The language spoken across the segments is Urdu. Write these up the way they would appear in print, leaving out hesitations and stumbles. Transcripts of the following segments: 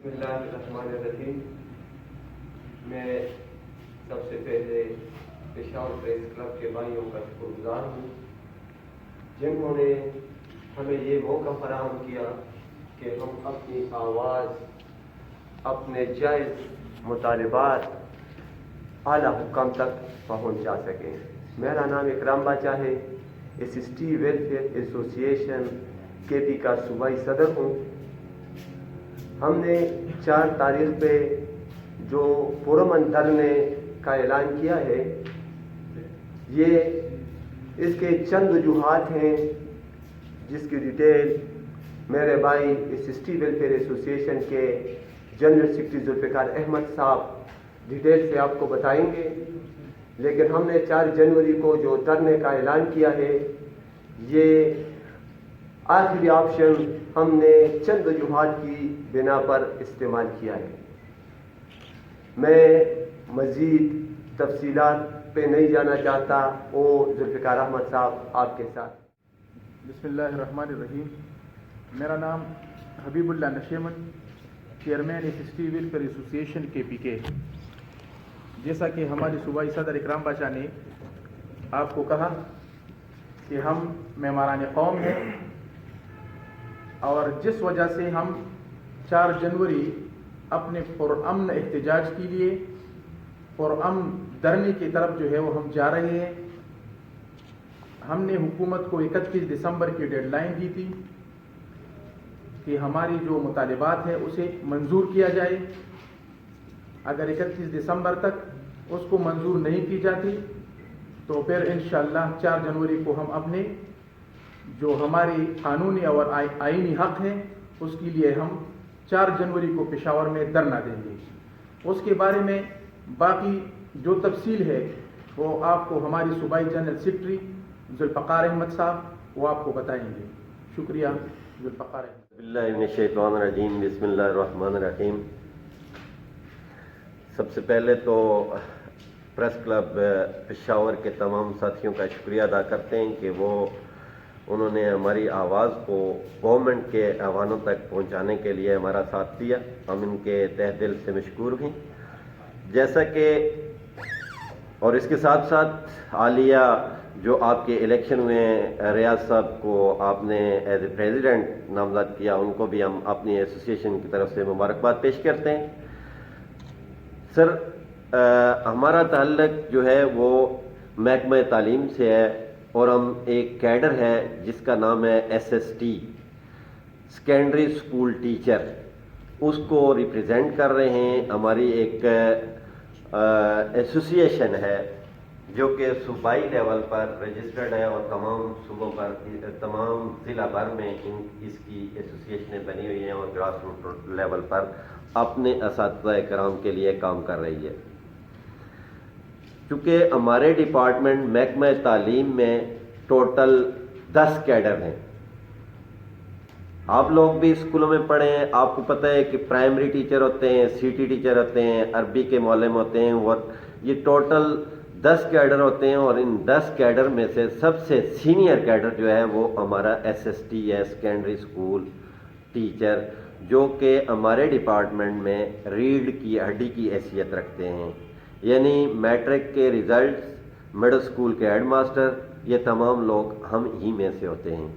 بسم اللہ الرحمن الرحیم۔ میں سب سے پہلے پشاور پریس کلب کے بھائیوں کا شکر گزار ہوں جنہوں نے ہمیں یہ موقع فراہم کیا کہ ہم اپنی آواز، اپنے جائز مطالبات اعلیٰ حکام تک پہنچا سکیں۔ میرا نام اکرام باچا ہے، SST ویلفیئر ایسوسی ایشن KP کا صوبائی صدر ہوں۔ ہم نے 4 تاریخ پہ جو پرامن دھرنے کا اعلان کیا ہے، یہ اس کے چند وجوہات ہیں جس کی ڈیٹیل میرے بھائی SST ویلفیئر ایسوسی ایشن کے جنرل سیکرٹری ذوالفقار احمد صاحب ڈیٹیل سے آپ کو بتائیں گے، لیکن ہم نے 4 جنوری کو جو دھرنے کا اعلان کیا ہے، یہ آخری آپشن ہم نے چند وجوہات کی بنا پر استعمال کیا ہے۔ میں مزید تفصیلات پہ نہیں جانا چاہتا، ذوالفقار احمد صاحب آپ کے ساتھ۔ بسم اللہ الرحمن الرحیم۔ میرا نام حبیب اللہ نشیمن، چیئرمین SST ویلفیئر ایسوسی ایشن KP ہے۔ جیسا کہ ہمارے صوبائی صدر اکرام باچا نے آپ کو کہا کہ ہم معماران قوم ہیں، اور جس وجہ سے ہم 4 جنوری اپنے پرامن احتجاج کے لیے پرامن دھرنے کی طرف جو ہے وہ ہم جا رہے ہیں۔ ہم نے حکومت کو 31 دسمبر کی ڈیڈ لائن دی تھی کہ ہماری جو مطالبات ہیں اسے منظور کیا جائے۔ اگر 31 دسمبر تک اس کو منظور نہیں کی جاتی تو پھر انشاءاللہ 4 جنوری کو ہم اپنے جو ہماری قانونی اور آئینی حق ہیں اس کے لیے ہم 4 جنوری کو پشاور میں دھرنا دیں گے۔ اس کے بارے میں باقی جو تفصیل ہے وہ آپ کو ہماری صوبائی جنرل سیکرٹری ذوالفقار احمد صاحب وہ آپ کو بتائیں گے۔ شکریہ ذوالفقار احمد۔ بسم اللہ من الشیطان الرجیم، بسم اللہ الرحمن الرحیم۔ سب سے پہلے تو پریس کلب پشاور کے تمام ساتھیوں کا شکریہ ادا کرتے ہیں کہ انہوں نے ہماری آواز کو گورنمنٹ کے ایوانوں تک پہنچانے کے لیے ہمارا ساتھ دیا۔ ہم ان کے تہ دل سے مشکور ہیں۔ جیسا کہ اور اس کے ساتھ ساتھ حالیہ جو آپ کے الیکشن ہوئے ہیں، ریاض صاحب کو آپ نے ایز اے پریزیڈنٹ نامزد کیا، ان کو بھی ہم اپنی ایسوسی ایشن کی طرف سے مبارکباد پیش کرتے ہیں۔ سر، ہمارا تعلق جو ہے وہ محکمہ تعلیم سے ہے، اور ہم ایک کیڈر ہے جس کا نام ہے SST، سیکنڈری اسکول ٹیچر، اس کو ریپریزنٹ کر رہے ہیں۔ ہماری ایک ایسوسی ایشن ہے جو کہ صوبائی لیول پر رجسٹرڈ ہے، اور تمام صوبوں پر، تمام ضلع بھر میں اس کی ایسوسی ایشنیں بنی ہوئی ہیں، اور گراس روٹ لیول پر اپنے اساتذہ کرام کے لیے کام کر رہی ہے۔ چونکہ ہمارے ڈپارٹمنٹ محکمہ تعلیم میں ٹوٹل 10 کیڈر ہیں۔ آپ لوگ بھی اسکولوں میں پڑھے ہیں، آپ کو پتہ ہے کہ پرائمری ٹیچر ہوتے ہیں، CT ٹیچر ہوتے ہیں، عربی کے معلم ہوتے ہیں، اور یہ ٹوٹل 10 کیڈر ہوتے ہیں، اور ان 10 کیڈر میں سے سب سے سینئر کیڈر جو ہے وہ ہمارا SST ہے، سیکنڈری اسکول ٹیچر، جو کہ ہمارے ڈپارٹمنٹ میں ریڑھ کی ہڈی کی حیثیت رکھتے ہیں۔ یعنی میٹرک کے ریزلٹس، مڈل اسکول کے ہیڈ ماسٹر، یہ تمام لوگ ہم ہی میں سے ہوتے ہیں۔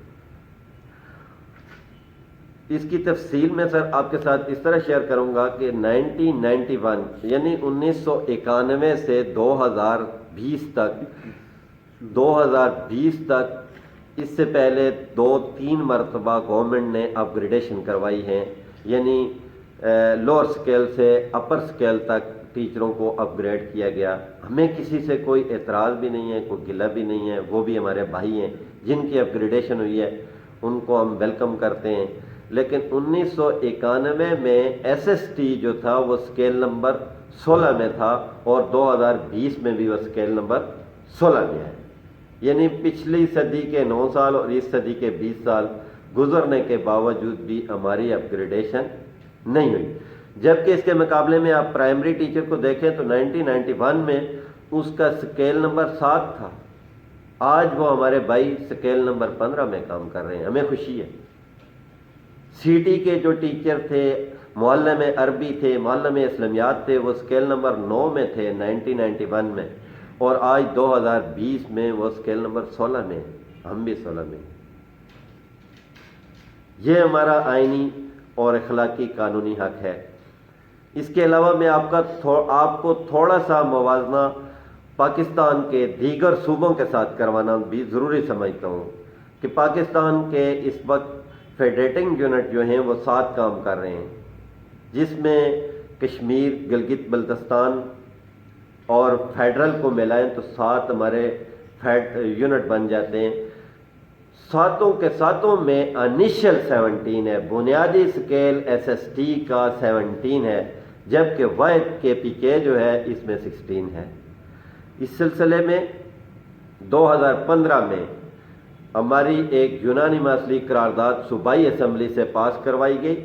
اس کی تفصیل میں سر آپ کے ساتھ اس طرح شیئر کروں گا کہ 1991 یعنی 1991 سے 2020 تک اس سے پہلے 2-3 مرتبہ گورنمنٹ نے اپ گریڈیشن کروائی ہیں، یعنی لوور اسکیل سے اپر اسکیل تک ٹیچروں کو اپ گریڈ کیا گیا۔ ہمیں کسی سے کوئی اعتراض بھی نہیں ہے، کوئی گلہ بھی نہیں ہے، وہ بھی ہمارے بھائی ہیں جن کی اپ گریڈیشن ہوئی ہے، ان کو ہم ویلکم کرتے ہیں۔ لیکن 1991 میں SST جو تھا وہ اسکیل نمبر 16 میں تھا، اور 2020 میں بھی وہ اسکیل نمبر 16 میں ہے۔ یعنی پچھلی صدی کے 9 سال اور اس صدی کے 20 سال گزرنے کے باوجود بھی ہماری اپ گریڈیشن نہیں ہوئی۔ جبکہ اس کے مقابلے میں آپ پرائمری ٹیچر کو دیکھیں تو 1991 میں اس کا اسکیل نمبر 7 تھا، آج وہ ہمارے بھائی اسکیل نمبر 15 میں کام کر رہے ہیں، ہمیں خوشی ہے۔ CT کے جو ٹیچر تھے معلم عربی تھے، معلم اسلامیات تھے، وہ اسکیل نمبر 9 میں تھے 1991 میں، اور آج 2020 میں وہ اسکیل نمبر 16 میں، ہم بھی 16 میں۔ یہ ہمارا آئینی اور اخلاقی قانونی حق ہے۔ اس کے علاوہ میں آپ کو تھوڑا سا موازنہ پاکستان کے دیگر صوبوں کے ساتھ کروانا بھی ضروری سمجھتا ہوں کہ پاکستان کے اس وقت فیڈریٹنگ یونٹ جو ہیں وہ 7 کام کر رہے ہیں، جس میں کشمیر، گلگت بلتستان اور فیڈرل کو ملائیں تو 7 ہمارے یونٹ بن جاتے ہیں۔ 7 کے 7 میں انیشل 17 ہے، بنیادی اسکیل SST کا 17 ہے، جبکہ واحد KPK جو ہے اس میں 16 ہے۔ اس سلسلے میں 2015 میں ہماری ایک یونانی مسئلہ قرارداد صوبائی اسمبلی سے پاس کروائی گئی،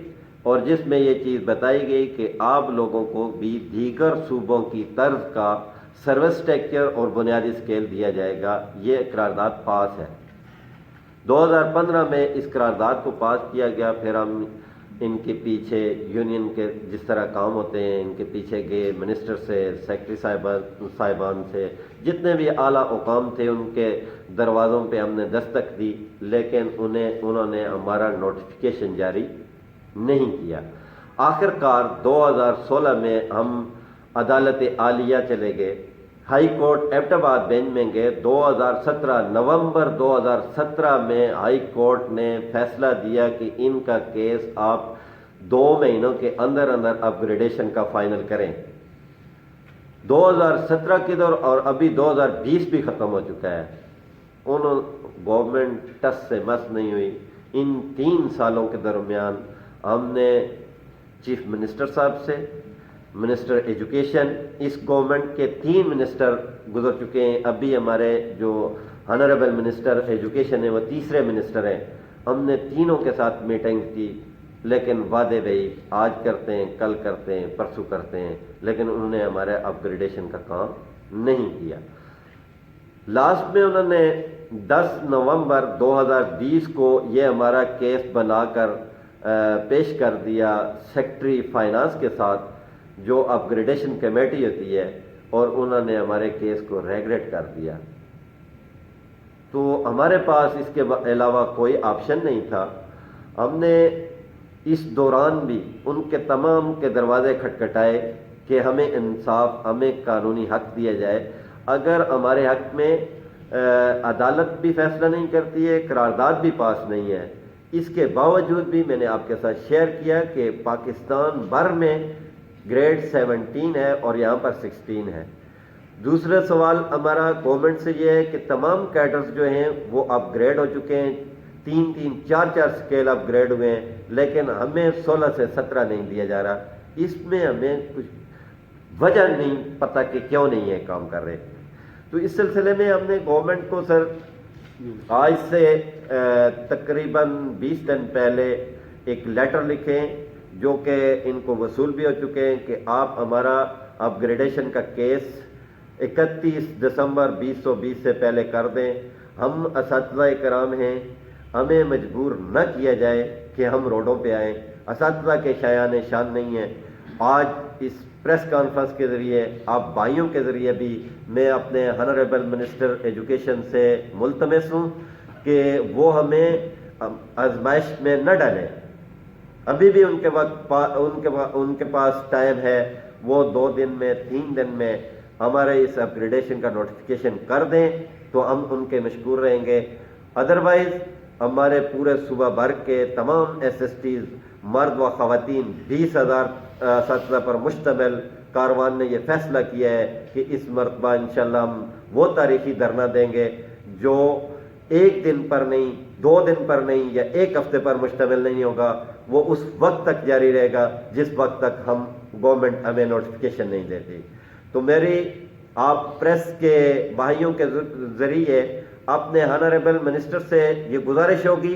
اور جس میں یہ چیز بتائی گئی کہ آپ لوگوں کو بھی دیگر صوبوں کی طرز کا سروس اسٹرکچر اور بنیادی اسکیل دیا جائے گا۔ یہ قرارداد پاس ہے۔ 2015 میں اس قرارداد کو پاس کیا گیا، پھر ہم ان کے پیچھے یونین کے جس طرح کام ہوتے ہیں ان کے پیچھے گئے، منسٹر سے، سیکرٹری صاحبان سے، جتنے بھی اعلیٰ حکام تھے ان کے دروازوں پہ ہم نے دستک دی، لیکن انہوں نے ہمارا نوٹیفیکیشن جاری نہیں کیا۔ آخر کار 2016 میں ہم عدالت عالیہ چلے گئے، ہائی کورٹ ایبٹ آباد بینچ میں گئے۔ 2017 نومبر 2017 میں ہائی کورٹ نے فیصلہ دیا کہ ان کا کیس آپ 2 مہینوں کے اندر اپ گریڈیشن کا فائنل کریں۔ 2017 کی دور اور ابھی 2020 بھی ختم ہو چکا ہے، گورنمنٹ ٹس سے مس نہیں ہوئی۔ ان 3 سالوں کے درمیان ہم نے چیف منسٹر صاحب سے، منسٹر ایجوکیشن، اس گورنمنٹ کے 3 منسٹر گزر چکے ہیں، ابھی ہمارے جو آنریبل منسٹر ایجوکیشن ہیں وہ تیسرے منسٹر ہیں، ہم نے تینوں کے ساتھ میٹنگ کی، لیکن وعدے بھائی آج کرتے ہیں، کل کرتے ہیں، پرسوں کرتے ہیں، لیکن انہوں نے ہمارے اپ گریڈیشن کا کام نہیں کیا۔ لاسٹ میں انہوں نے 10 نومبر 2020 کو یہ ہمارا کیس بنا کر پیش کر دیا سیکرٹری فائنانس کے ساتھ، جو اپ گریڈیشن کمیٹی ہوتی ہے، اور انہوں نے ہمارے کیس کو ریگریٹ کر دیا۔ تو ہمارے پاس اس کے علاوہ کوئی آپشن نہیں تھا۔ ہم نے اس دوران بھی ان کے تمام کے دروازے کھٹکھٹائے کہ ہمیں انصاف، ہمیں قانونی حق دیا جائے۔ اگر ہمارے حق میں عدالت بھی فیصلہ نہیں کرتی ہے، قرارداد بھی پاس نہیں ہے، اس کے باوجود بھی میں نے آپ کے ساتھ شیئر کیا کہ پاکستان بھر میں گریڈ 17 ہے اور یہاں پر 16 ہے۔ دوسرا سوال ہمارا گورنمنٹ سے یہ ہے کہ تمام کیڈرز جو ہیں وہ اپ گریڈ ہو چکے ہیں، 3 4 سکیل اپ گریڈ ہوئے ہیں، لیکن ہمیں 16 سے 17 نہیں دیا جا رہا۔ اس میں ہمیں کچھ وجہ نہیں پتہ کہ کیوں نہیں یہ کام کر رہے۔ تو اس سلسلے میں ہم نے گورنمنٹ کو سر آج سے تقریباً 20 دن پہلے ایک لیٹر لکھیں، جو کہ ان کو وصول بھی ہو چکے ہیں، کہ آپ ہمارا اپ گریڈیشن کا کیس 31 دسمبر 2020 سے پہلے کر دیں۔ ہم اساتذہ کرام ہیں، ہمیں مجبور نہ کیا جائے کہ ہم روڈوں پہ آئیں، اساتذہ کے شایان شان نہیں ہیں۔ آج اس پریس کانفرنس کے ذریعے آپ بھائیوں کے ذریعے بھی میں اپنے آنریبل منسٹر ایجوکیشن سے ملتمس ہوں کہ وہ ہمیں آزمائش میں نہ ڈالیں۔ ابھی بھی ان کے پاس ٹائم ہے، وہ 2 دن میں 3 دن میں ہمارے اس اپ گریڈیشن کا نوٹیفیکیشن کر دیں تو ہم ان کے مشکور رہیں گے۔ ادروائز ہمارے پورے صوبہ بھر کے تمام SSTs مرد و خواتین 20,000 اساتذہ پر مشتمل کاروان نے یہ فیصلہ کیا ہے کہ اس مرتبہ انشاءاللہ ہم وہ تاریخی دھرنا دیں گے جو 1 دن پر نہیں، 2 دن پر نہیں، یا 1 ہفتے پر مشتمل نہیں ہوگا، وہ اس وقت تک جاری رہے گا جس وقت تک گورنمنٹ ہمیں نوٹیفیکیشن نہیں دیتی۔ تو میری آپ پریس کے بھائیوں کے ذریعے اپنے آنریبل منسٹر سے یہ گزارش ہوگی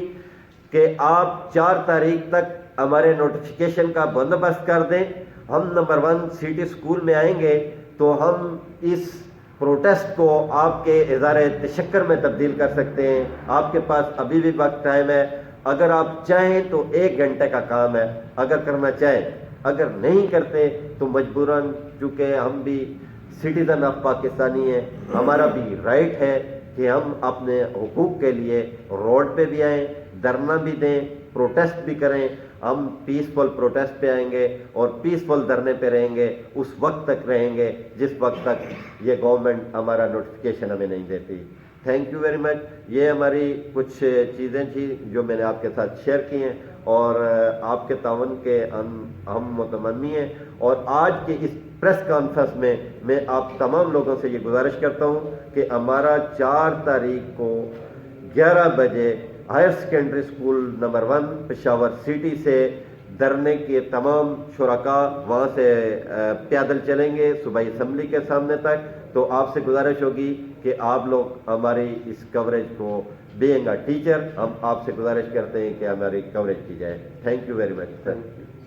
کہ آپ 4 تاریخ تک ہمارے نوٹیفیکیشن کا بندوبست کر دیں۔ ہم نمبر 1 سٹی اسکول میں آئیں گے تو ہم اس پروٹیسٹ کو آپ کے اظہار تشکر میں تبدیل کر سکتے ہیں۔ آپ کے پاس ابھی بھی وقت ٹائم ہے، اگر آپ چاہیں تو 1 گھنٹے کا کام ہے، اگر کرنا چاہیں. اگر نہیں کرتے تو مجبوراً چونکہ ہم بھی سٹیزن آف پاکستانی ہیں, ہمارا بھی رائٹ ہے کہ ہم اپنے حقوق کے لیے روڈ پہ بھی آئیں, دھرنا بھی دیں, پروٹیسٹ بھی کریں. ہم پیسفل پروٹیسٹ پہ آئیں گے اور پیسفل دھرنے پہ رہیں گے, اس وقت تک رہیں گے جس وقت تک یہ گورنمنٹ ہمارا نوٹیفیکیشن ہمیں نہیں دیتی. Thank you very much. یہ ہماری کچھ چیزیں تھیں جو میں نے آپ کے ساتھ شیئر کی ہیں, اور آپ کے تعاون کے ہم متمنی ہیں. اور آج کے اس پریس کانفرنس میں آپ تمام لوگوں سے یہ گزارش کرتا ہوں کہ ہمارا 4 تاریخ کو 11 بجے higher secondary school number 1 Peshawar city سے دھرنے کے تمام شرکاء وہاں سے پیدل چلیں گے صوبائی اسمبلی کے سامنے تک. تو آپ سے گزارش ہوگی کہ آپ لوگ ہماری اس کوریج کو بینگ اے ٹیچر, ہم آپ سے گزارش کرتے ہیں کہ ہماری کوریج کی جائے. تھینک یو ویری مچ سر.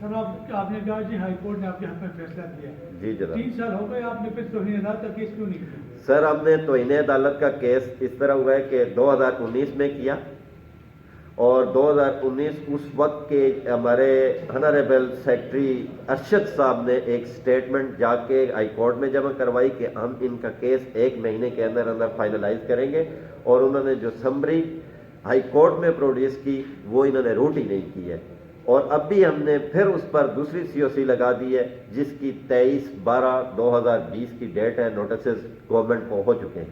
سر آپ نے کہا جی ہائی کورٹ نے آپ کے حق میں فیصلہ دیا. جی جناب. 3 سال ہو گئے, آپ نے پھر توہین عدالت کا کیس کیوں نہیں کیا؟ سر ہم نے توہین عدالت کا کیس اس طرح ہوا ہے کہ 2019 میں کیا, اور 2019 اس وقت کے ہمارے آنریبل سیکرٹری ارشد صاحب نے ایک سٹیٹمنٹ جا کے ہائی کورٹ میں جمع کروائی کہ ہم ان کا کیس 1 مہینے کے اندر فائنلائز کریں گے, اور انہوں نے جو سمری ہائی کورٹ میں پروڈیوس کی وہ انہوں نے روٹ ہی نہیں کی ہے. اور اب بھی ہم نے پھر اس پر دوسری COC لگا دی ہے جس کی 23/12/2020 کی ڈیٹ ہے. نوٹسز گورنمنٹ کو ہو چکے ہیں.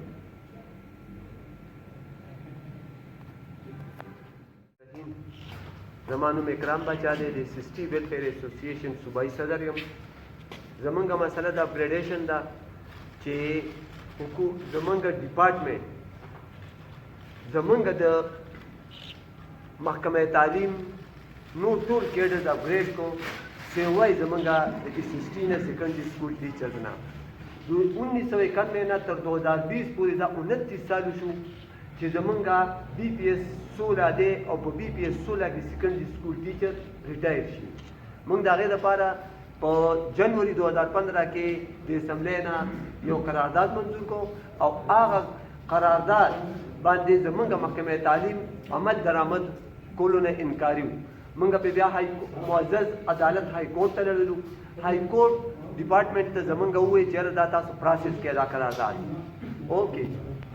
زمانو میں اکرام بچا دے دے سسٹی ویلفیئر ایسوسیشن صوبائی صدر یم. زمانگا مسئلہ دا اپگریڈیشن دا چے زمانگا ڈپارٹمنٹ زمانگا دا محکمہ تعلیم نور طول کیڈر دا اپگریڈ کو سیوائی زمانگا سسٹی نے سیکنڈری اسکول ٹیچر نا 1991 نا تر 2020 پوری دا 29 سالو شو چې زمونږه BPS 16 دی او په BPS 16 کې سیکنډري سکول ټیچر ریټایر شي. موږ د هغې لپاره په جنوري 2015 کې د اسمبلی نه یو قرارداد منظور کړو او هغه قرارداد باندې زمونږه محکمه تعلیم عمل درآمد کولو نه انکاري وو. موږ په بیا معزز عدالت های کورټ ته لړلو. های کورټ ډپارټمنټ ته زمونږه ووایي چې یاره دا تاسو پروسس کړئ دا قرارداد. اوکې